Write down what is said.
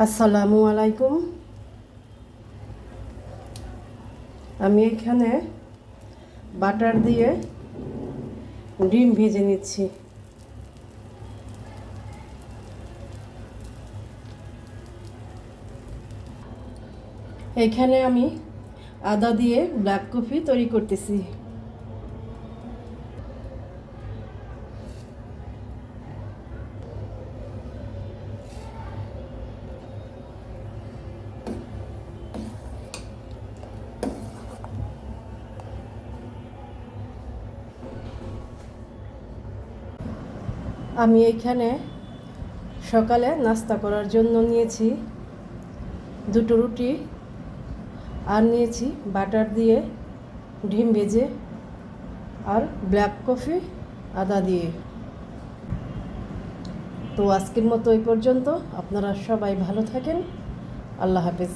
আসসালামু আলাইকুম। আমি এখানে বাটার দিয়ে ডিম ভেজে নিচ্ছি। এখানে আমি আদা দিয়ে ব্ল্যাক কফি তৈরি করতেছি। আমি এখানে সকালে নাস্তা করার জন্য নিয়েছি দুটো রুটি আর নিয়েছি বাটার দিয়ে ডিম ভেজে আর ব্ল্যাক কফি আদা দিয়ে। তো আজকের মতো এই পর্যন্ত। আপনারা সবাই ভালো থাকেন। আল্লাহ হাফেজ।